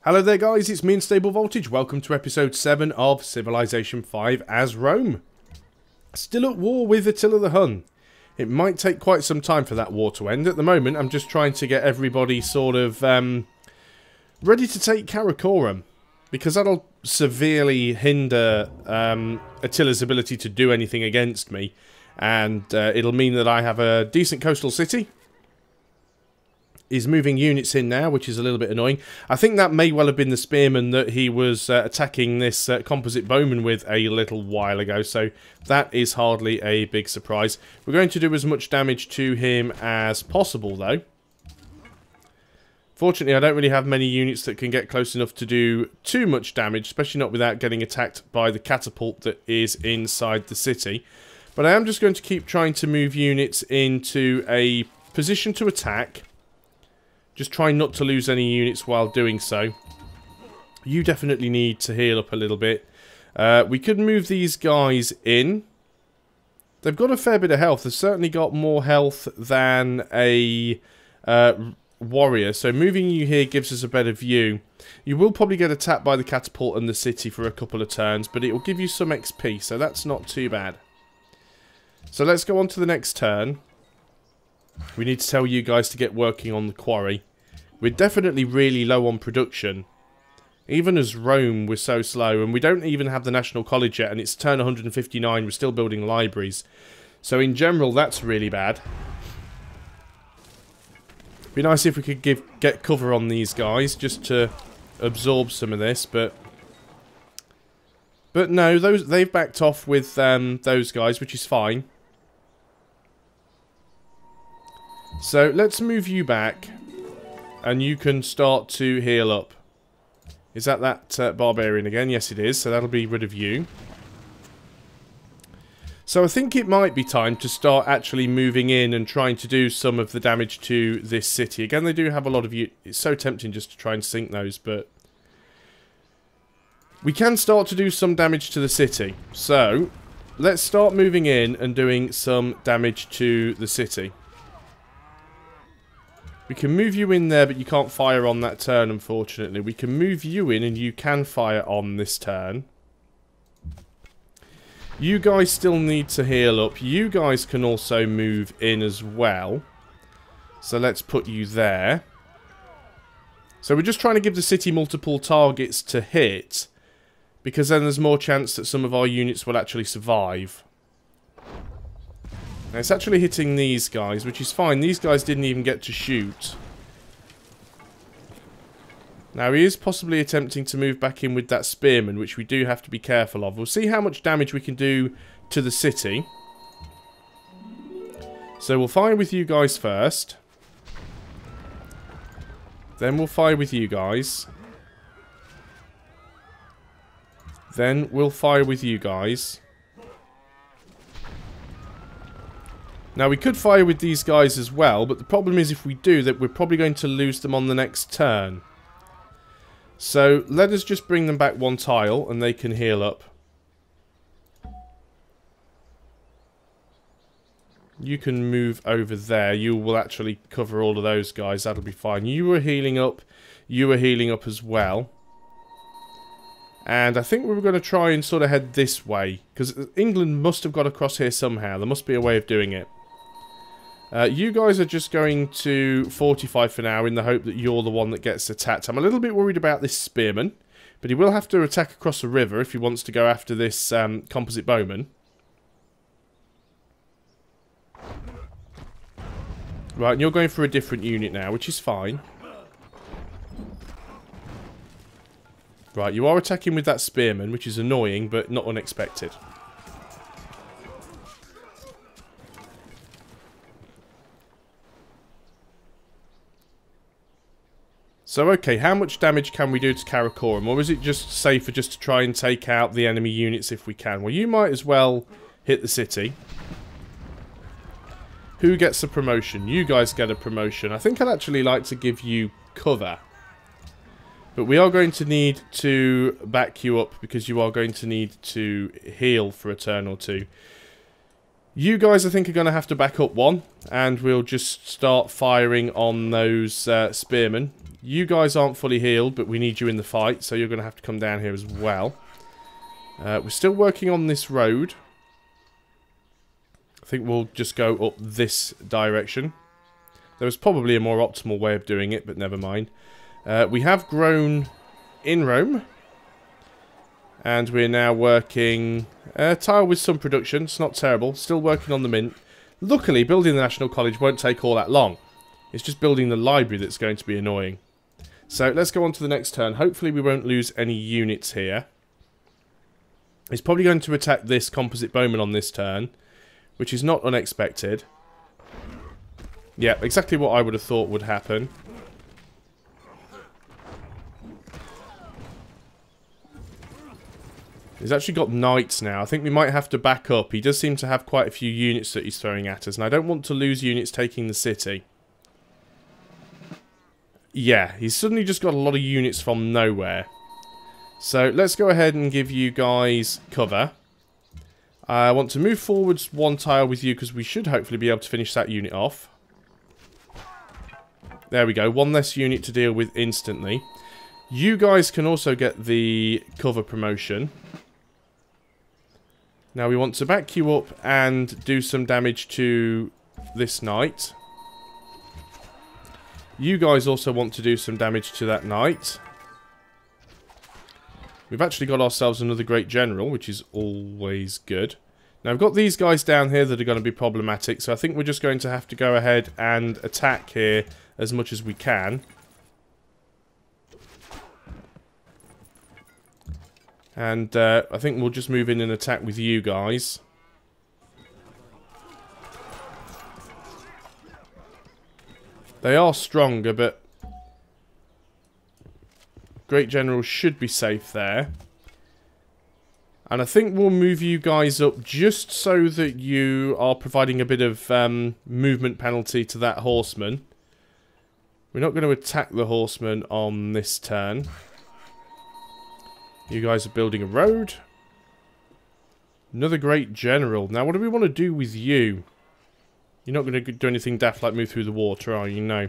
Hello there guys, it's me, Unstable Voltage. Welcome to episode 7 of Civilization 5 as Rome. Still at war with Attila the Hun. It might take quite some time for that war to end. At the moment, I'm just trying to get everybody sort of ready to take Karakorum, because that'll severely hinder Attila's ability to do anything against me, and it'll mean that I have a decent coastal city. He's moving units in now, which is a little bit annoying. I think that may well have been the spearman that he was attacking this composite bowman with a little while ago, so that is hardly a big surprise. We're going to do as much damage to him as possible, though. Fortunately, I don't really have many units that can get close enough to do too much damage, especially not without getting attacked by the catapult that is inside the city. But I am just going to keep trying to move units into a position to attack. Just try not to lose any units while doing so. You definitely need to heal up a little bit. We could move these guys in. They've got a fair bit of health. They've certainly got more health than a warrior. So moving you here gives us a better view. You will probably get attacked by the catapult and the city for a couple of turns, but it will give you some XP, so that's not too bad. So let's go on to the next turn. We need to tell you guys to get working on the quarry. We're definitely really low on production. Even as Rome, we're so slow. And we don't even have the National College yet. And it's turn 159. We're still building libraries. So in general, that's really bad. Be nice if we could get cover on these guys. Just to absorb some of this. But no, they've backed off with those guys, which is fine. So let's move you back, and you can start to heal up. Is that barbarian again? Yes, it is. So that'll be rid of you. So I think it might be time to start actually moving in and trying to do some of the damage to this city. Again, they do have a lot of you. It's so tempting just to try and sink those, but we can start to do some damage to the city. So let's start moving in and doing some damage to the city. We can move you in there, but you can't fire on that turn, unfortunately. We can move you in, and you can fire on this turn. You guys still need to heal up. You guys can also move in as well. So let's put you there. So we're just trying to give the city multiple targets to hit, because then there's more chance that some of our units will actually survive. Now, it's actually hitting these guys, which is fine. These guys didn't even get to shoot. Now, he is possibly attempting to move back in with that spearman, which we do have to be careful of. We'll see how much damage we can do to the city. So we'll fire with you guys first. Then we'll fire with you guys. Then we'll fire with you guys. Now, we could fire with these guys as well, but the problem is if we do that, we're probably going to lose them on the next turn. So, let us just bring them back one tile, and they can heal up. You can move over there. You will actually cover all of those guys. That'll be fine. You were healing up. You were healing up as well. And I think we were going to try and sort of head this way, because England must have got across here somehow. There must be a way of doing it. You guys are just going to fortify for now in the hope that you're the one that gets attacked. I'm a little bit worried about this spearman, but he will have to attack across the river if he wants to go after this composite bowman. Right, and you're going for a different unit now, which is fine. Right, you are attacking with that spearman, which is annoying, but not unexpected. So, okay, how much damage can we do to Karakorum? Or is it just safer just to try and take out the enemy units if we can? Well, you might as well hit the city. Who gets a promotion? You guys get a promotion. I think I'd actually like to give you cover. But we are going to need to back you up because you are going to need to heal for a turn or two. You guys, I think, are going to have to back up one. And we'll just start firing on those spearmen. You guys aren't fully healed, but we need you in the fight, so you're going to have to come down here as well. We're still working on this road. I think we'll just go up this direction. There was probably a more optimal way of doing it, but never mind. We have grown in Rome. And we're now working tile with some production. It's not terrible. Still working on the mint. Luckily, building the National College won't take all that long. It's just building the library that's going to be annoying. So let's go on to the next turn. Hopefully we won't lose any units here. He's probably going to attack this composite bowman on this turn, which is not unexpected. Yeah, exactly what I would have thought would happen. He's actually got knights now. I think we might have to back up. He does seem to have quite a few units that he's throwing at us, and I don't want to lose units taking the city. Yeah, he's suddenly just got a lot of units from nowhere. So let's go ahead and give you guys cover. I want to move forwards one tile with you because we should hopefully be able to finish that unit off. There we go, one less unit to deal with instantly. You guys can also get the cover promotion. Now we want to back you up and do some damage to this knight. You guys also want to do some damage to that knight. We've actually got ourselves another great general, which is always good. Now I've got these guys down here that are going to be problematic, so I think we're just going to have to go ahead and attack here as much as we can. And I think we'll just move in and attack with you guys. They are stronger, but Great General should be safe there. And I think we'll move you guys up just so that you are providing a bit of movement penalty to that horseman. We're not going to attack the horseman on this turn. You guys are building a road. Another Great General. Now, what do we want to do with you? You're not going to do anything daft like move through the water, are you? No.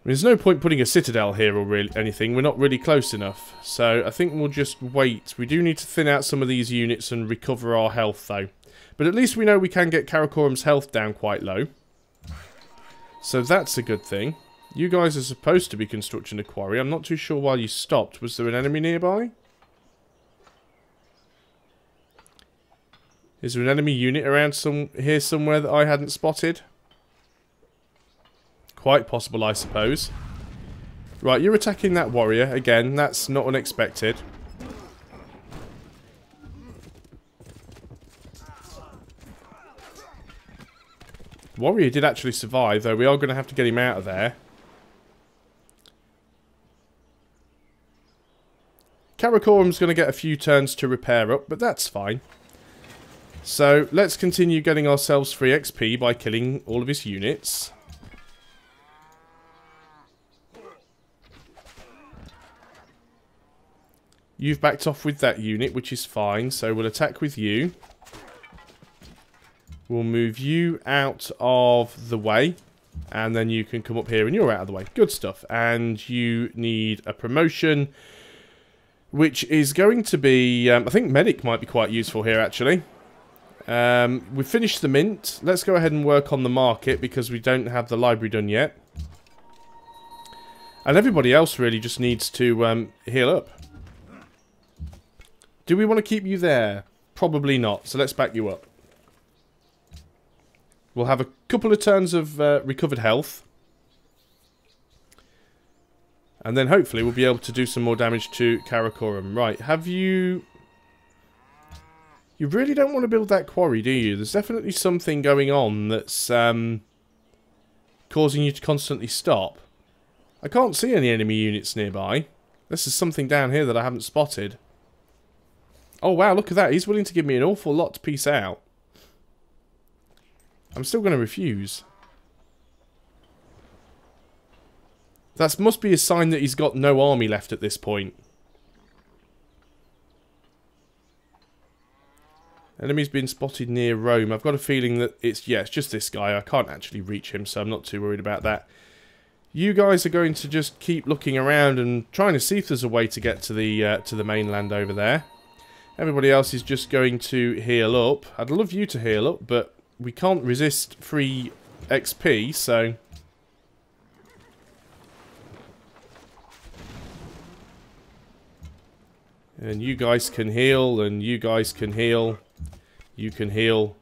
There's no point putting a citadel here or really anything. We're not really close enough. So I think we'll just wait. We do need to thin out some of these units and recover our health, though. But at least we know we can get Karakorum's health down quite low. So that's a good thing. You guys are supposed to be constructing a quarry. I'm not too sure why you stopped. Was there an enemy nearby? Is there an enemy unit around here somewhere that I hadn't spotted? Quite possible, I suppose. Right, you're attacking that warrior. Again, that's not unexpected. Warrior did actually survive, though we are going to have to get him out of there. Karakorum's going to get a few turns to repair up, but that's fine. So, let's continue getting ourselves free XP by killing all of his units. You've backed off with that unit, which is fine, so we'll attack with you. We'll move you out of the way, and then you can come up here and you're out of the way. Good stuff. And you need a promotion, which is going to be... I think medic might be quite useful here, actually. We've finished the mint. Let's go ahead and work on the market, because we don't have the library done yet. And everybody else really just needs to heal up. Do we want to keep you there? Probably not, so let's back you up. We'll have a couple of turns of recovered health. And then hopefully we'll be able to do some more damage to Karakorum. Right, have you... You really don't want to build that quarry, do you? There's definitely something going on that's causing you to constantly stop. I can't see any enemy units nearby. This is something down here that I haven't spotted. Oh wow, look at that. He's willing to give me an awful lot to piece out. I'm still going to refuse. That must be a sign that he's got no army left at this point. Enemy's been spotted near Rome. I've got a feeling that it's... Yeah, it's just this guy. I can't actually reach him, so I'm not too worried about that. You guys are going to just keep looking around and trying to see if there's a way to get to the mainland over there. Everybody else is just going to heal up. I'd love you to heal up, but we can't resist free XP, so... And you guys can heal, and you guys can heal. You can heal.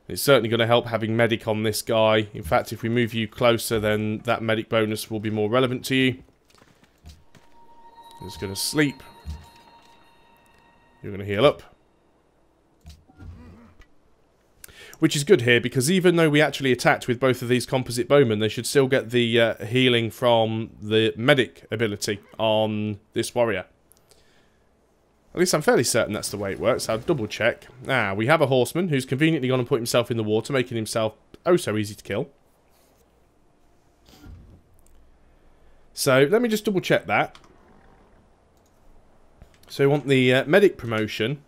It's certainly going to help having medic on this guy. In fact, if we move you closer, then that medic bonus will be more relevant to you. I'm just going to sleep. You're going to heal up. Which is good here, because even though we actually attacked with both of these composite bowmen, they should still get the healing from the medic ability on this warrior. At least I'm fairly certain that's the way it works. I'll double check. Ah, we have a horseman who's conveniently gone and put himself in the water, making himself oh so easy to kill. So, let me just double check that. So, we want the medic promotion.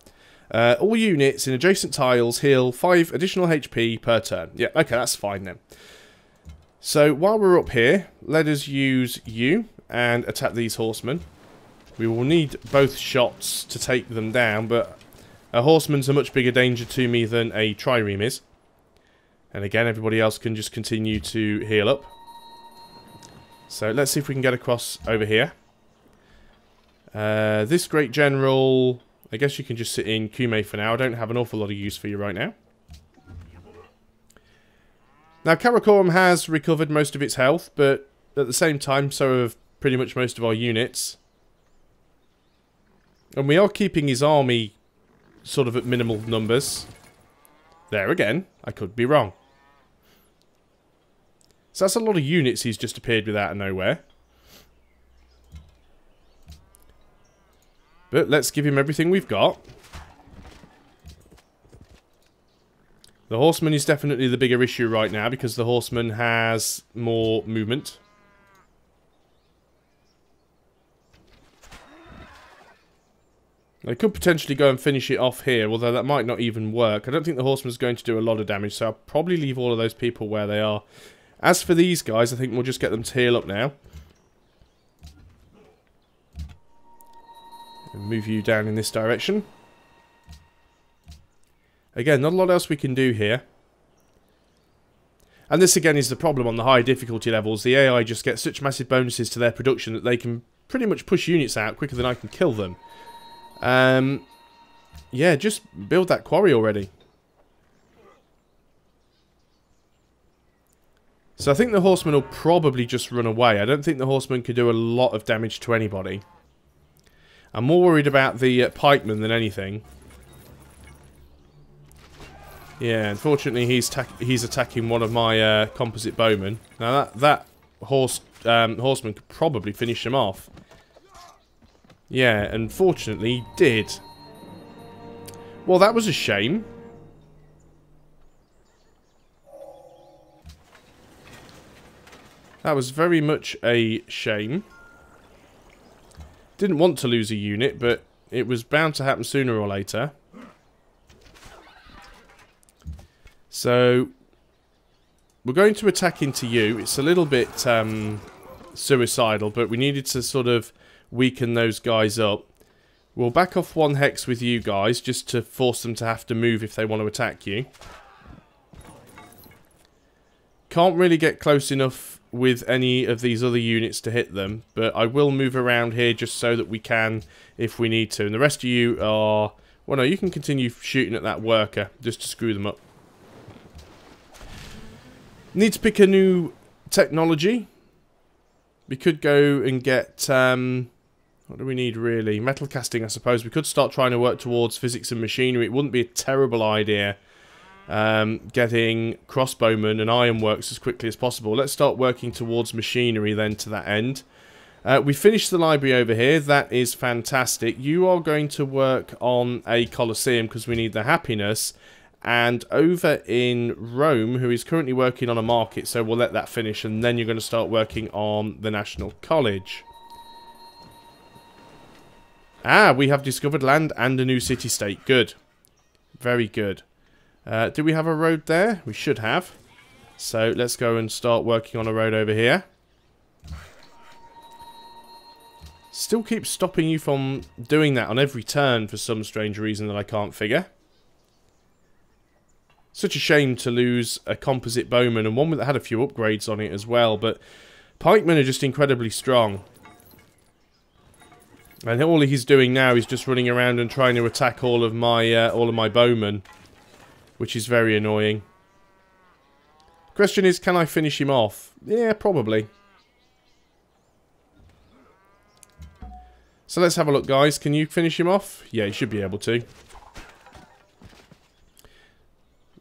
All units in adjacent tiles heal 5 additional HP per turn. Yeah, okay, that's fine then. So, while we're up here, let us use you and attack these horsemen. We will need both shots to take them down, but a horseman's a much bigger danger to me than a trireme is. And again, everybody else can just continue to heal up. So let's see if we can get across over here. This great general, I guess you can just sit in Kume for now. I don't have an awful lot of use for you right now. Now, Karakorum has recovered most of its health, but at the same time, so have pretty much most of our units. And we are keeping his army sort of at minimal numbers. There again, I could be wrong. So that's a lot of units he's just appeared with out of nowhere. But let's give him everything we've got. The horseman is definitely the bigger issue right now because the horseman has more movement. They could potentially go and finish it off here, although that might not even work. I don't think the horseman's going to do a lot of damage, so I'll probably leave all of those people where they are. As for these guys, I think we'll just get them to heal up now. And move you down in this direction. Again, not a lot else we can do here. And this again is the problem on the high difficulty levels. The AI just gets such massive bonuses to their production that they can pretty much push units out quicker than I can kill them. Yeah, just build that quarry already. So I think the horseman will probably just run away. I don't think the horseman could do a lot of damage to anybody. I'm more worried about the pikeman than anything. Yeah, unfortunately he's attacking one of my composite bowmen. Now that horseman could probably finish him off. Yeah, unfortunately he did. Well, that was a shame. That was very much a shame. Didn't want to lose a unit, but it was bound to happen sooner or later. So, we're going to attack into you. It's a little bit suicidal, but we needed to sort of weaken those guys up. We'll back off one hex with you guys, just to force them to have to move if they want to attack you. Can't really get close enough with any of these other units to hit them, but I will move around here just so that we can if we need to. And the rest of you are... well, no, you can continue shooting at that worker just to screw them up. Need to pick a new technology. We could go and get... what do we need really? Metal casting, I suppose. We could start trying to work towards physics and machinery. It wouldn't be a terrible idea getting crossbowmen and ironworks as quickly as possible. Let's start working towards machinery then to that end. We finished the library over here. That is fantastic. You are going to work on a Colosseum because we need the happiness. And over in Rome, who is currently working on a market, so we'll let that finish. And then you're going to start working on the National College. Ah, we have discovered land and a new city-state. Good. Very good. Do we have a road there? We should have. So let's go and start working on a road over here. Still keeps stopping you from doing that on every turn for some strange reason that I can't figure. Such a shame to lose a composite bowman, and one that had a few upgrades on it as well, but pikemen are just incredibly strong. And all he's doing now is just running around and trying to attack all of my bowmen, which is very annoying. Question is, can I finish him off? Yeah, probably. So let's have a look, guys. Can you finish him off? Yeah, you should be able to.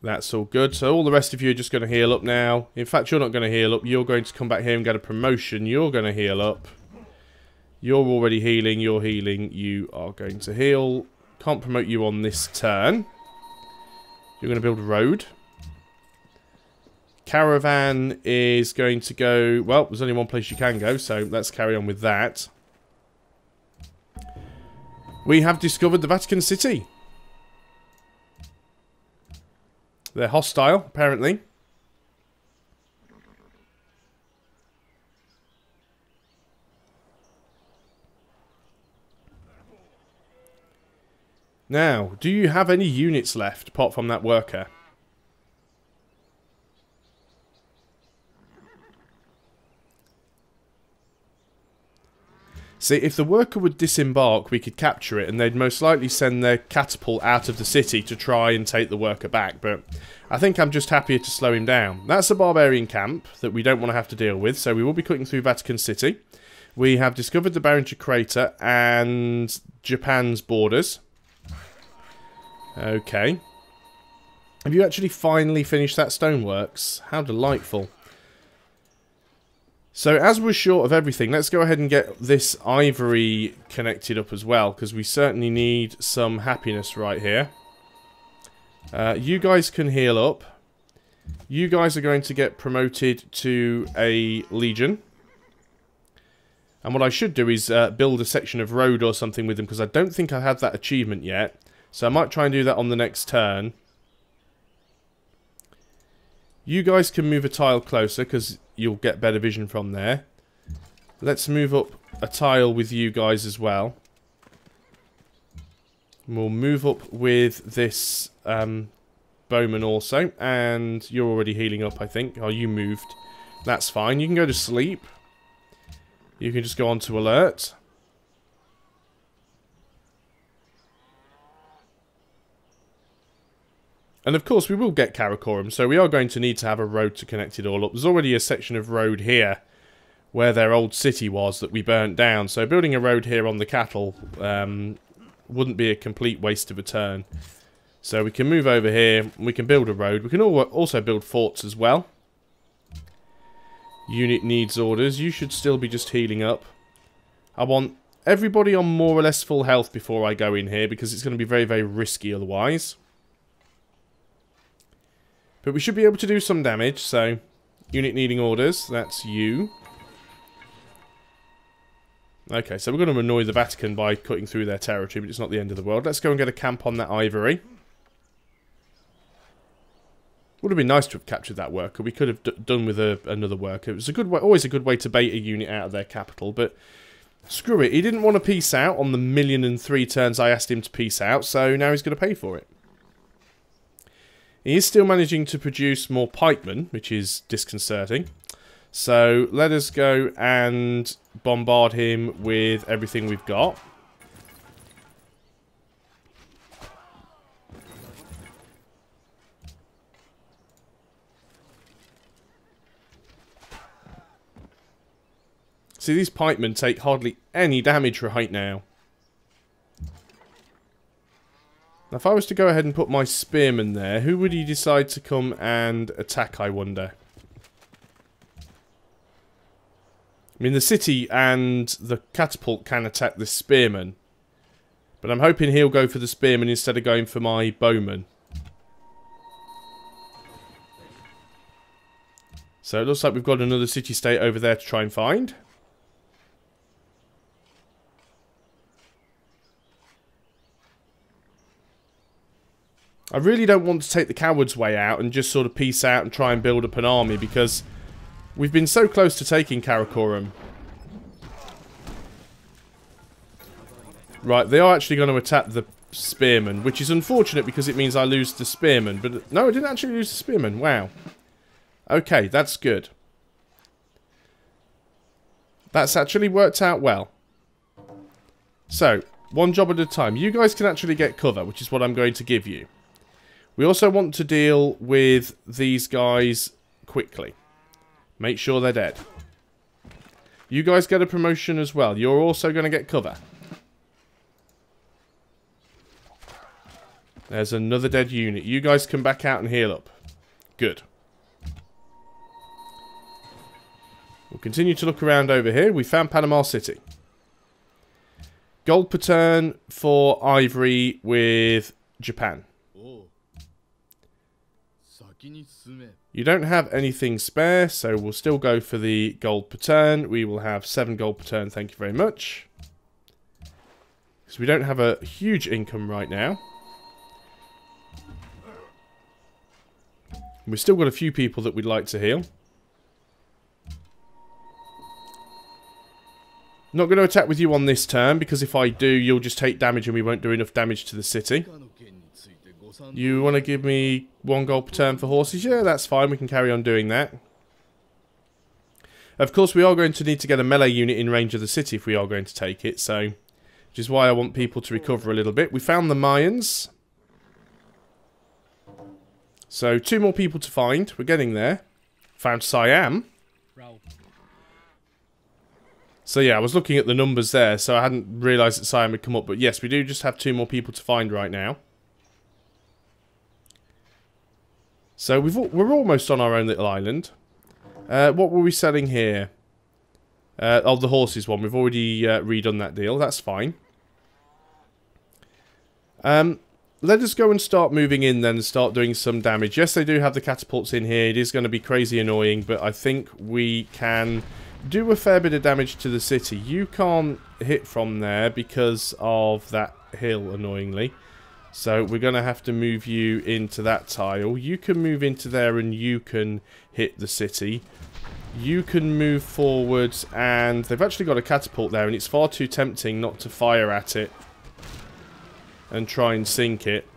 That's all good. So all the rest of you are just going to heal up now. In fact, you're not going to heal up. You're going to come back here and get a promotion. You're going to heal up. You're already healing. You're healing. You are going to heal. Can't promote you on this turn. You're going to build a road. Caravan is going to go... Well, there's only one place you can go, so let's carry on with that. We have discovered the Vatican City. They're hostile, apparently. Now, do you have any units left, apart from that worker? See, if the worker would disembark, we could capture it, and they'd most likely send their catapult out of the city to try and take the worker back, but I think I'm just happier to slow him down. That's a barbarian camp that we don't want to have to deal with, so we will be cutting through Vatican City. We have discovered the Barringer Crater and Japan's borders. Okay. Have you actually finally finished that stoneworks? How delightful. So, as we're short of everything, let's go ahead and get this ivory connected up as well, because we certainly need some happiness right here. You guys can heal up. You guys are going to get promoted to a legion. And what I should do is build a section of road or something with them, because I don't think I had that achievement yet. So I might try and do that on the next turn. You guys can move a tile closer, because you'll get better vision from there. Let's move up a tile with you guys as well. We'll move up with this bowman also. And you're already healing up, I think. Oh, you moved. That's fine. You can go to sleep. You can just go on to alert. And of course we will get Karakorum, so we are going to need to have a road to connect it all up. There's already a section of road here where their old city was that we burnt down, so building a road here on the cattle wouldn't be a complete waste of a turn. So we can move over here, we can build a road. We can also build forts as well. Unit needs orders. You should still be just healing up. I want everybody on more or less full health before I go in here, because it's going to be very, very risky otherwise. But we should be able to do some damage, so... Unit needing orders, that's you. Okay, so we're going to annoy the Vatican by cutting through their territory, but it's not the end of the world. Let's go and get a camp on that ivory. Would have been nice to have captured that worker. We could have done with another worker. It was a good way, always a good way to bait a unit out of their capital, but... Screw it, he didn't want to peace out on the 1,000,003 turns I asked him to peace out, so now he's going to pay for it. He is still managing to produce more pikemen, which is disconcerting. So let us go and bombard him with everything we've got. See, these pikemen take hardly any damage right now. Now, if I was to go ahead and put my spearmen there, who would he decide to come and attack, I wonder? I mean, the city and the catapult can attack the spearman. But I'm hoping he'll go for the spearman instead of going for my bowman. So it looks like we've got another city-state over there to try and find. I really don't want to take the coward's way out and just sort of peace out and try and build up an army, because we've been so close to taking Karakorum. Right, they are actually going to attack the spearman, which is unfortunate because it means I lose the spearman. But no, I didn't actually lose the spearman. Wow. Okay, that's good. That's actually worked out well. So, one job at a time. You guys can actually get cover, which is what I'm going to give you. We also want to deal with these guys quickly. Make sure they're dead. You guys get a promotion as well. You're also going to get cover. There's another dead unit. You guys come back out and heal up. Good. We'll continue to look around over here. We found Panama City. Gold per turn for Ivory with Japan. You don't have anything spare, so we'll still go for the gold per turn. We will have 7 gold per turn, thank you very much. Because we don't have a huge income right now. We've still got a few people that we'd like to heal. Not going to attack with you on this turn, because if I do, you'll just take damage and we won't do enough damage to the city. You want to give me 1 gold per turn for horses? Yeah, that's fine. We can carry on doing that. Of course, we are going to need to get a melee unit in range of the city if we are going to take it, so... which is why I want people to recover a little bit. We found the Mayans. So, 2 more people to find. We're getting there. Found Siam. So yeah, I was looking at the numbers there, so I hadn't realised that Siam had come up. But yes, we do just have 2 more people to find right now. So we're almost on our own little island. What were we selling here? Oh, the horses one. We've already redone that deal. That's fine. Let us go and start moving in then and start doing some damage. Yes, they do have the catapults in here. It is going to be crazy annoying, but I think we can do a fair bit of damage to the city. You can't hit from there because of that hill, annoyingly. So we're going to have to move you into that tile. You can move into there and you can hit the city. You can move forwards, and they've actually got a catapult there, and it's far too tempting not to fire at it and try and sink it.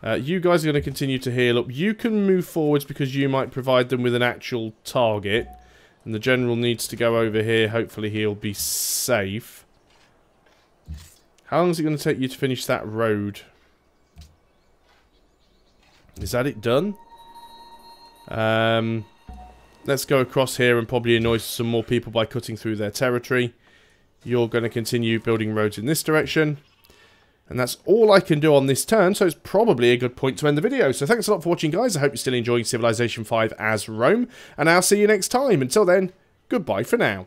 You guys are going to continue to heal up. You can move forwards because you might provide them with an actual target. And the general needs to go over here. Hopefully he'll be safe. How long is it going to take you to finish that road? Is that it done? Let's go across here and probably annoy some more people by cutting through their territory. You're going to continue building roads in this direction. And that's all I can do on this turn, so it's probably a good point to end the video. So thanks a lot for watching, guys. I hope you're still enjoying Civilization 5 as Rome, and I'll see you next time. Until then, goodbye for now.